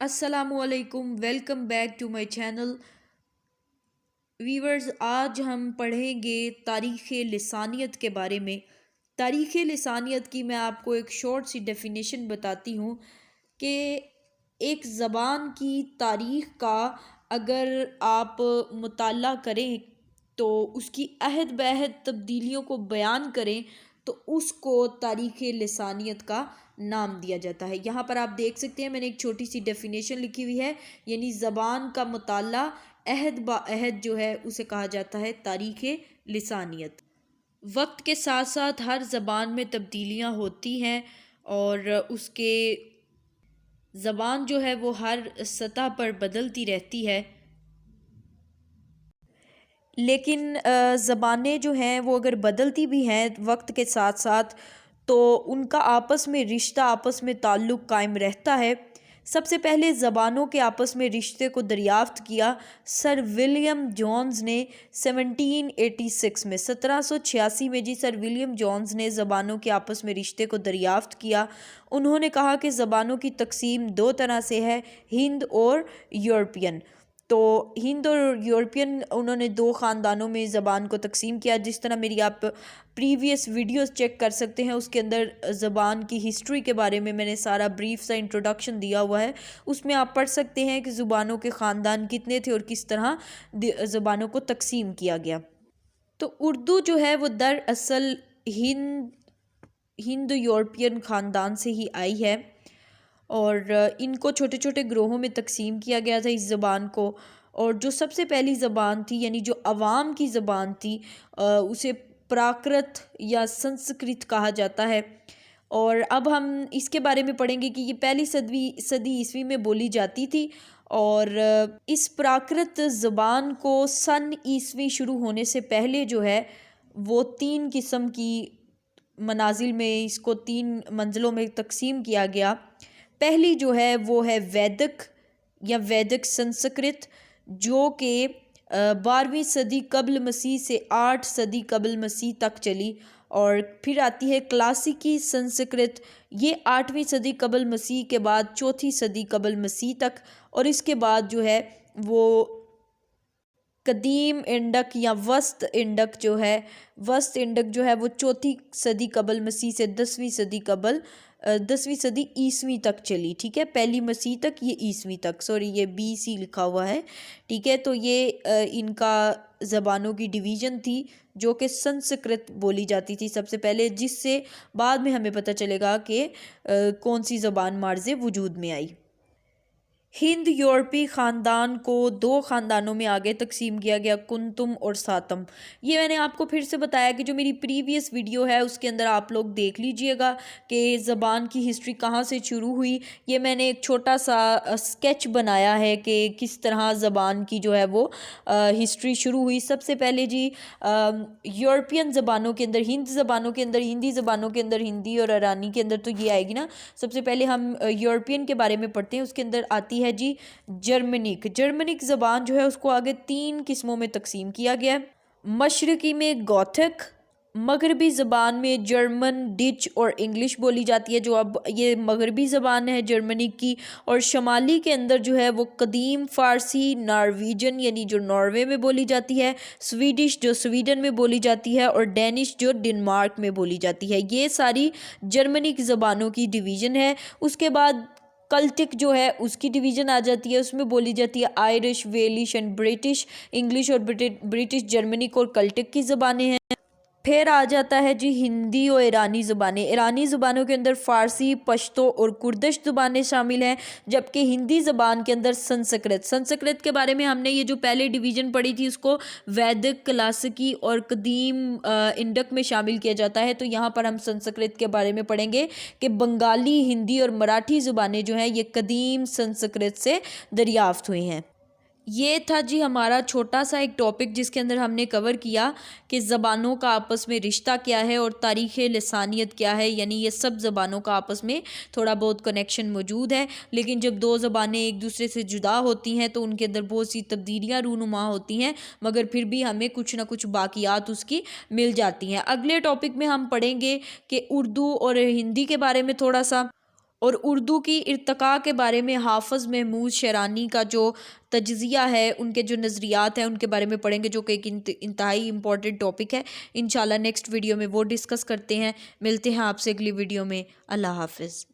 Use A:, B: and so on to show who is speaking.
A: السلام علیکم، welcome back to my channel viewers. آج ہم پڑھیں گے تاریخ لسانیت کے بارے میں۔ تاریخ لسانیت کی میں آپ کو ایک شارٹ سی ڈیفینیشن بتاتی ہوں کہ ایک زبان کی تاریخ کا اگر آپ مطالعہ کریں تو اس کی عہد بعہد تبدیلیوں کو بیان کریں تو اس کو تاریخ لسانیت کا نام دیا جاتا ہے۔ یہاں پر آپ دیکھ سکتے ہیں میں نے ایک چھوٹی سی ڈیفینیشن لکھی ہوئی ہے، یعنی زبان کا مطالعہ عہد با عہد جو ہے اسے کہا جاتا ہے تاریخ لسانیت۔ وقت کے ساتھ ساتھ ہر زبان میں تبدیلیاں ہوتی ہیں اور اس کے زبان جو ہے وہ ہر سطح پر بدلتی رہتی ہے، لیکن زبانیں جو ہیں وہ اگر بدلتی بھی ہیں وقت کے ساتھ ساتھ تو ان کا آپس میں رشتہ، آپس میں تعلق قائم رہتا ہے۔ سب سے پہلے زبانوں کے آپس میں رشتے کو دریافت کیا سر ولیم جونز نے 1786 میں 1786 میں سر ولیم جونز نے زبانوں کے آپس میں رشتے کو دریافت کیا۔ انہوں نے کہا کہ زبانوں کی تقسیم دو طرح سے ہے، ہند اور یورپین۔ تو ہند اور یورپین انہوں نے دو خاندانوں میں زبان کو تقسیم کیا، جس طرح میری آپ پریویس ویڈیوز چیک کر سکتے ہیں، اس کے اندر زبان کی ہسٹری کے بارے میں نے سارا بریف سا انٹروڈکشن دیا ہوا ہے۔ اس میں آپ پڑھ سکتے ہیں کہ زبانوں کے خاندان کتنے تھے اور کس طرح زبانوں کو تقسیم کیا گیا۔ تو اردو جو ہے وہ دراصل ہند یورپین خاندان سے ہی آئی ہے اور ان کو چھوٹے چھوٹے گروہوں میں تقسیم کیا گیا تھا اس زبان کو، اور جو سب سے پہلی زبان تھی یعنی جو عوام کی زبان تھی اسے پراکرت یا سنسکرت کہا جاتا ہے۔ اور اب ہم اس کے بارے میں پڑھیں گے کہ یہ پہلی صدی عیسوی میں بولی جاتی تھی، اور اس پراکرت زبان کو سن عیسوی شروع ہونے سے پہلے جو ہے وہ تین قسم کی منازل میں اس کو تین منزلوں میں تقسیم کیا گیا۔ پہلی جو ہے وہ ہے ویدک یا ویدک سنسکرت، جو کہ 12ویں صدی قبل مسیح سے 8 صدی قبل مسیح تک چلی، اور پھر آتی ہے کلاسیکی سنسکرت، یہ 8ویں صدی قبل مسیح کے بعد 4تھی صدی قبل مسیح تک، اور اس کے بعد جو ہے وہ قدیم انڈک یا وسط انڈک جو ہے وہ 4تھی صدی قبل مسیح سے 10ویں صدی عیسوی تک چلی، ٹھیک ہے، پہلی مسیح تک، یہ عیسوی تک، سوری یہ BC لکھا ہوا ہے، ٹھیک ہے۔ تو یہ ان کا زبانوں کی ڈویژن تھی جو کہ سنسکرت بولی جاتی تھی سب سے پہلے، جس سے بعد میں ہمیں پتہ چلے گا کہ کون سی زبان مارز وجود میں آئی۔ ہند یورپی خاندان کو دو خاندانوں میں آگے تقسیم کیا گیا، کنتم اور ساتم۔ یہ میں نے آپ کو پھر سے بتایا کہ جو میری پریویس ویڈیو ہے اس کے اندر آپ لوگ دیکھ لیجئے گا کہ زبان کی ہسٹری کہاں سے شروع ہوئی۔ یہ میں نے ایک چھوٹا سا اسکیچ بنایا ہے کہ کس طرح زبان کی جو ہے وہ ہسٹری شروع ہوئی۔ سب سے پہلے یورپین زبانوں کے اندر، ہندی زبانوں کے اندر ہندی اور ایرانی کے اندر تو یہ آئے گی نا۔ سب سے پہلے ہم یورپین کے بارے میں پڑھتے ہیں، اس کے اندر آتی ہے جرمنک زبان جو ہے اس کو آگے 3 قسموں میں تقسیم کیا گیا ہے۔ مشرقی میں گوتھک، مغربی زبان میں جرمن، ڈچ اور انگلش بولی جاتی ہے، جو اب یہ مغربی زبان ہے جرمنک کی، اور شمالی کے اندر جو ہے وہ قدیم فارسی، نارویجن یعنی جو ناروے میں بولی جاتی ہے، سویڈش جو سویڈن میں بولی جاتی ہے، اور ڈینش جو ڈنمارک میں بولی جاتی ہے۔ یہ ساری جرمنک زبانوں کی ڈویژن ہے۔ اس کے بعد کلٹک جو ہے اس کی ڈویژن آ جاتی ہے، اس میں بولی جاتی ہے Irish, Welsh and British, English اور برٹش جرمنک اور کلٹک کی زبانیں ہیں۔ پھر آ جاتا ہے ہندی اور ایرانی زبانیں۔ ایرانی زبانوں کے اندر فارسی، پشتو اور کردش زبانیں شامل ہیں، جبکہ ہندی زبان کے اندر سنسکرت کے بارے میں ہم نے یہ جو پہلے ڈویژن پڑھی تھی اس کو ویدک، کلاسیکی اور قدیم انڈک میں شامل کیا جاتا ہے۔ تو یہاں پر ہم سنسکرت کے بارے میں پڑھیں گے کہ بنگالی، ہندی اور مراٹھی زبانیں جو ہیں یہ قدیم سنسکرت سے دریافت ہوئی ہیں۔ یہ تھا ہمارا چھوٹا سا ایک ٹاپک جس کے اندر ہم نے کور کیا کہ زبانوں کا آپس میں رشتہ کیا ہے اور تاریخ لسانیت کیا ہے، یعنی یہ سب زبانوں کا آپس میں تھوڑا بہت کنیکشن موجود ہے، لیکن جب دو زبانیں ایک دوسرے سے جدا ہوتی ہیں تو ان کے اندر بہت سی تبدیلیاں رونما ہوتی ہیں، مگر پھر بھی ہمیں کچھ نہ کچھ باقیات اس کی مل جاتی ہیں۔ اگلے ٹاپک میں ہم پڑھیں گے کہ اردو اور ہندی کے بارے میں تھوڑا سا، اور اردو کی ارتقاء کے بارے میں حافظ محمود شیرانی کا جو تجزیہ ہے، ان کے جو نظریات ہیں ان کے بارے میں پڑھیں گے، جو کہ ایک انتہائی امپورٹنٹ ٹاپک ہے. انشاءاللہ نیکسٹ ویڈیو میں وہ ڈسکس کرتے ہیں. ملتے ہیں آپ سے اگلی ویڈیو میں. اللہ حافظ.